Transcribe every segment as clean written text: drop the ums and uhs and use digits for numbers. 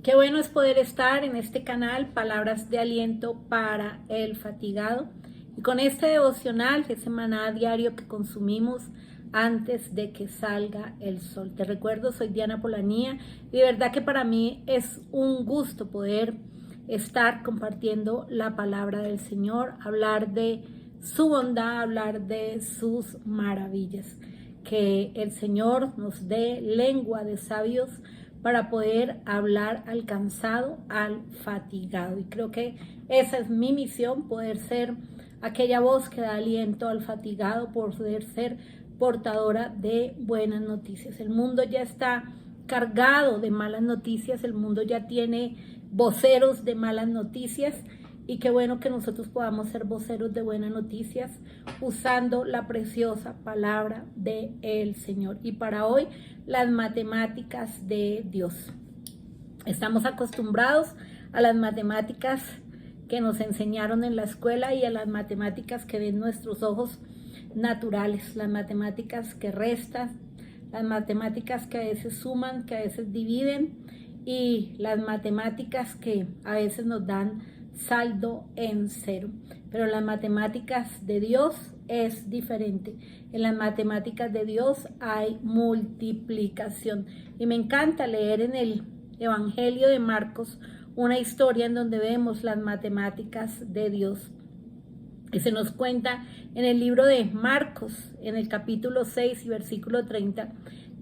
Qué bueno es poder estar en este canal, Palabras de Aliento para el Fatigado. Y con este devocional, ese maná diario que consumimos antes de que salga el sol. Te recuerdo, soy Diana Polanía y de verdad que para mí es un gusto poder estar compartiendo la palabra del Señor, hablar de su bondad, hablar de sus maravillas. Que el Señor nos dé lengua de sabios para poder hablar al cansado, al fatigado. Y creo que esa es mi misión, poder ser aquella voz que da aliento al fatigado, poder ser portadora de buenas noticias. El mundo ya está cargado de malas noticias, el mundo ya tiene voceros de malas noticias, y qué bueno que nosotros podamos ser voceros de buenas noticias usando la preciosa palabra del Señor. Y para hoy, las matemáticas de Dios. Estamos acostumbrados a las matemáticas que nos enseñaron en la escuela y a las matemáticas que ven nuestros ojos naturales, las matemáticas que restan, las matemáticas que a veces suman, que a veces dividen, y las matemáticas que a veces nos dan saldo en cero. Pero las matemáticas de Dios es diferente. En las matemáticas de Dios hay multiplicación. Y me encanta leer en el Evangelio de Marcos una historia en donde vemos las matemáticas de Dios. Y se nos cuenta en el libro de Marcos, en el capítulo 6 y versículo 30,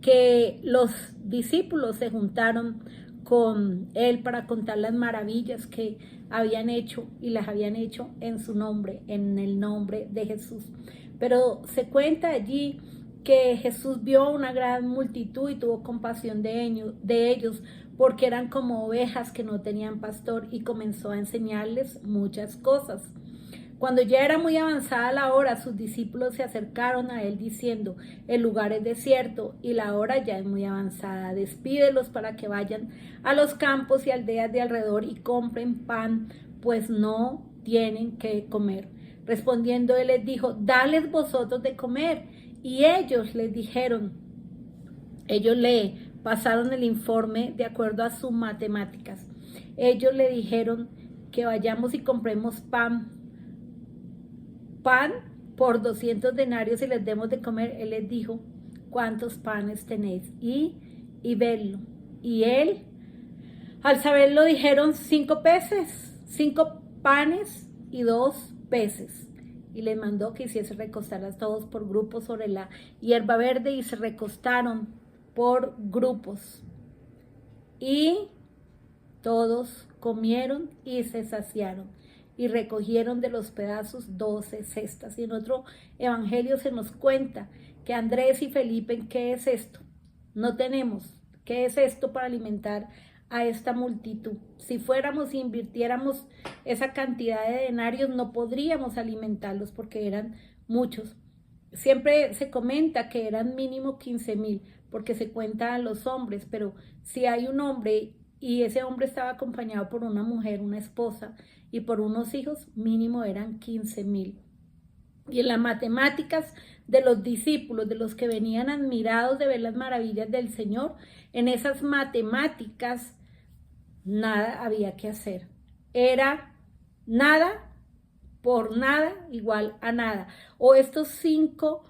que los discípulos se juntaron con él para contar las maravillas que habían hecho y las habían hecho en su nombre, en el nombre de Jesús. Pero se cuenta allí que Jesús vio una gran multitud y tuvo compasión de ellos porque eran como ovejas que no tenían pastor, y comenzó a enseñarles muchas cosas. Cuando ya era muy avanzada la hora, sus discípulos se acercaron a él diciendo: el lugar es desierto y la hora ya es muy avanzada. Despídelos para que vayan a los campos y aldeas de alrededor y compren pan, pues no tienen que comer. Respondiendo él les dijo: dales vosotros de comer. Y ellos les dijeron, ellos le pasaron el informe de acuerdo a sus matemáticas. Ellos le dijeron que vayamos y compremos pan por 200 denarios y les demos de comer. Él les dijo: ¿cuántos panes tenéis? Y vedlo. Y él, al saberlo, dijeron: 5 peces, 5 panes y 2 peces. Y les mandó que hiciese recostar a todos por grupos sobre la hierba verde, y se recostaron por grupos. Y todos comieron y se saciaron, y recogieron de los pedazos 12 cestas. Y en otro evangelio se nos cuenta que Andrés y Felipe: ¿qué es esto? No tenemos. ¿Qué es esto para alimentar a esta multitud? Si fuéramos e invirtiéramos esa cantidad de denarios, no podríamos alimentarlos porque eran muchos. Siempre se comenta que eran mínimo 15,000 porque se cuentan a los hombres, pero si hay un hombre y ese hombre estaba acompañado por una mujer, una esposa, y por unos hijos, mínimo eran 15,000. Y en las matemáticas de los discípulos, de los que venían admirados de ver las maravillas del Señor, en esas matemáticas nada había que hacer. Era nada por nada igual a nada. O estos 5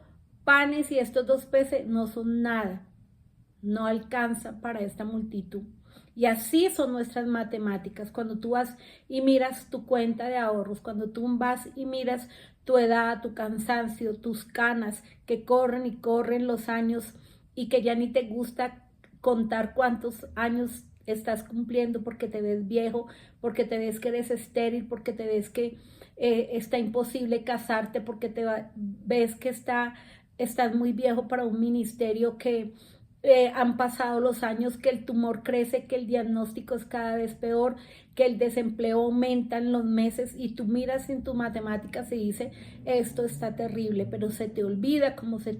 panes y estos 2 peces no son nada. No alcanza para esta multitud. Y así son nuestras matemáticas. Cuando tú vas y miras tu cuenta de ahorros, cuando tú vas y miras tu edad, tu cansancio, tus canas que corren y corren los años, y que ya ni te gusta contar cuántos años estás cumpliendo porque te ves viejo, porque te ves que eres estéril, porque te ves que está imposible casarte, porque ves que estás muy viejo para un ministerio, que han pasado los años, que el tumor crece, que el diagnóstico es cada vez peor, que el desempleo aumenta en los meses, y tú miras en tus matemáticas y dices: esto está terrible. Pero se te olvida, como se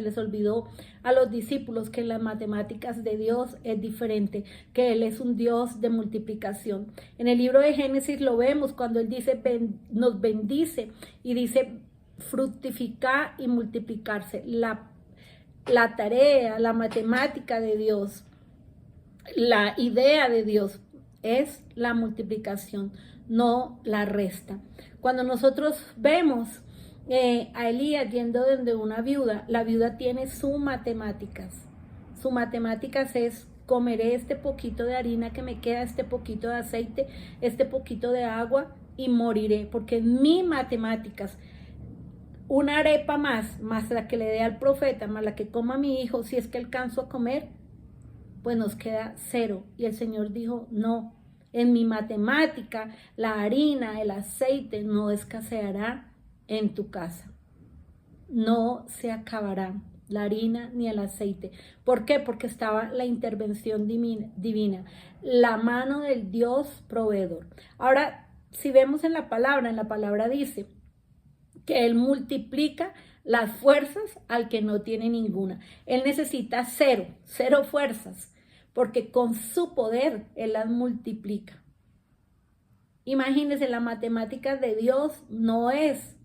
les olvidó a los discípulos, que en las matemáticas de Dios es diferente, que Él es un Dios de multiplicación. En el libro de Génesis lo vemos cuando Él dice, nos bendice, y dice: fructificar y multiplicarse. La tarea, la matemática de Dios La idea de Dios es la multiplicación, no la resta. Cuando nosotros vemos a Elías yendo donde una viuda, la viuda tiene sus matemáticas. Sus matemáticas es: comeré este poquito de harina que me queda, este poquito de aceite, este poquito de agua y moriré, porque mi matemáticas, una arepa más la que le dé al profeta, más la que coma mi hijo, si es que alcanzo a comer, pues nos queda 0. Y el Señor dijo: no, en mi matemática la harina, el aceite no escaseará en tu casa. No se acabará la harina ni el aceite. ¿Por qué? Porque estaba la intervención divina, la mano del Dios proveedor. Ahora, si vemos en la palabra dice que Él multiplica las fuerzas al que no tiene ninguna. Él necesita 0 fuerzas, porque con su poder Él las multiplica. Imagínense, la matemática de Dios no es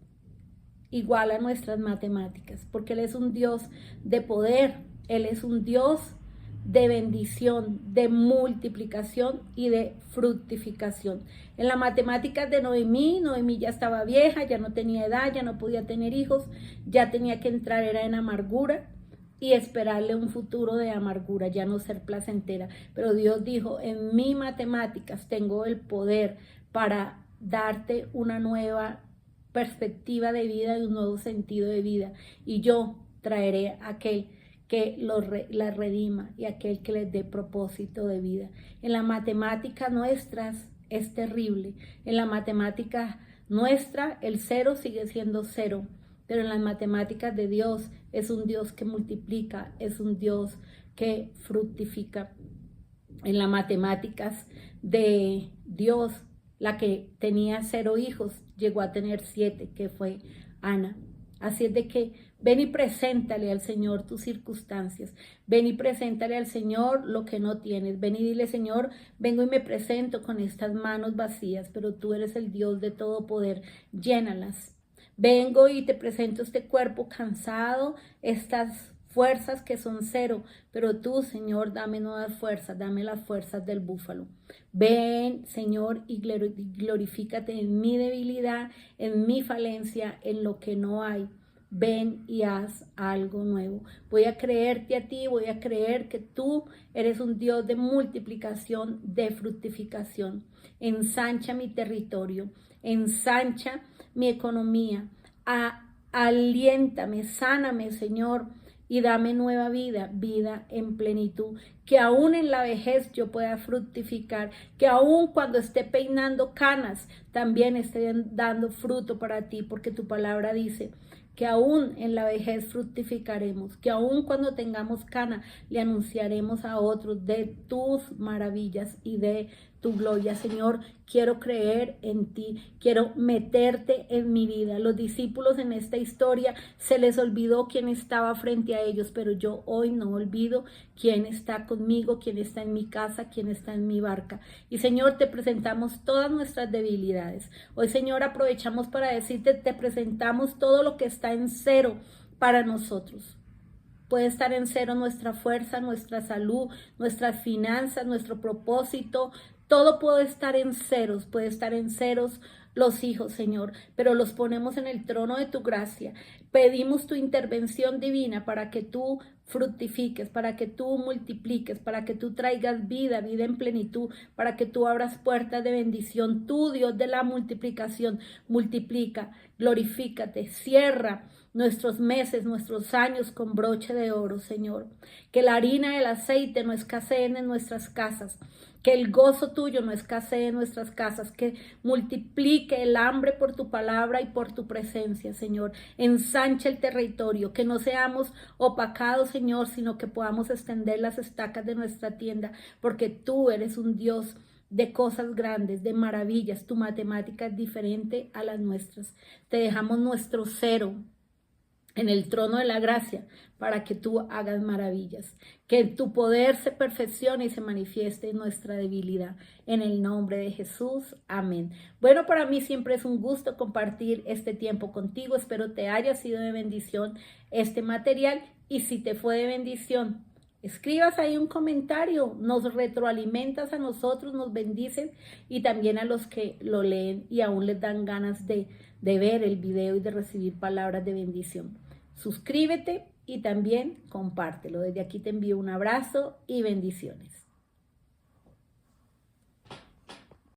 igual a nuestras matemáticas, porque Él es un Dios de poder, Él es un Dios de bendición, de multiplicación y de fructificación. En la matemática de Noemí ya estaba vieja, ya no tenía edad, ya no podía tener hijos, ya tenía que entrar era en amargura y esperarle un futuro de amargura, ya no ser placentera. Pero Dios dijo: en mi matemáticas tengo el poder para darte una nueva perspectiva de vida y un nuevo sentido de vida, y yo traeré a aquel que la redima y aquel que les dé propósito de vida. En las matemáticas nuestras es terrible. En la matemática nuestra el 0 sigue siendo 0, pero en las matemáticas de Dios es un Dios que multiplica, es un Dios que fructifica. En las matemáticas de Dios, la que tenía 0 hijos llegó a tener 7, que fue Ana. Así es de que ven y preséntale al Señor tus circunstancias. Ven y preséntale al Señor lo que no tienes. Ven y dile: Señor, vengo y me presento con estas manos vacías, pero tú eres el Dios de todo poder. Llénalas. Vengo y te presento este cuerpo cansado, estas fuerzas que son 0, pero tú, Señor, dame nuevas fuerzas, dame las fuerzas del búfalo. Ven, Señor, y glorifícate en mi debilidad, en mi falencia, en lo que no hay. Ven y haz algo nuevo. Voy a creerte a ti, voy a creer que tú eres un Dios de multiplicación, de fructificación. Ensancha mi territorio, ensancha mi economía, aliéntame, sáname, Señor, y dame nueva vida, vida en plenitud, que aún en la vejez yo pueda fructificar, que aún cuando esté peinando canas, también esté dando fruto para ti, porque tu palabra dice que aún en la vejez fructificaremos, que aún cuando tengamos cana le anunciaremos a otros de tus maravillas y de tu gloria. Señor, quiero creer en ti, quiero meterte en mi vida. Los discípulos en esta historia se les olvidó quién estaba frente a ellos, pero yo hoy no olvido quién está conmigo, quién está en mi casa, quién está en mi barca. Y Señor, te presentamos todas nuestras debilidades. Hoy, Señor, aprovechamos para decirte: te presentamos todo lo que está en 0 para nosotros. Puede estar en 0 nuestra fuerza, nuestra salud, nuestras finanzas, nuestro propósito. Todo puede estar en 0, puede estar en 0 los hijos, Señor, pero los ponemos en el trono de tu gracia. Pedimos tu intervención divina para que tú fructifiques, para que tú multipliques, para que tú traigas vida, vida en plenitud, para que tú abras puertas de bendición. Tú, Dios de la multiplicación, multiplica, glorifícate, cierra nuestros meses, nuestros años con broche de oro, Señor. Que la harina y el aceite no escaseen en nuestras casas. Que el gozo tuyo no escasee en nuestras casas, que multiplique el hambre por tu palabra y por tu presencia, Señor. Ensancha el territorio, que no seamos opacados, Señor, sino que podamos extender las estacas de nuestra tienda, porque tú eres un Dios de cosas grandes, de maravillas. Tu matemática es diferente a las nuestras. Te dejamos nuestro 0 en el trono de la gracia, para que tú hagas maravillas, que tu poder se perfeccione y se manifieste en nuestra debilidad. En el nombre de Jesús, amén. Bueno, para mí siempre es un gusto compartir este tiempo contigo. Espero te haya sido de bendición este material, y si te fue de bendición escribas ahí un comentario, nos retroalimentas a nosotros, nos bendices y también a los que lo leen y aún les dan ganas de ver el video y de recibir palabras de bendición. Suscríbete y también compártelo. Desde aquí te envío un abrazo y bendiciones.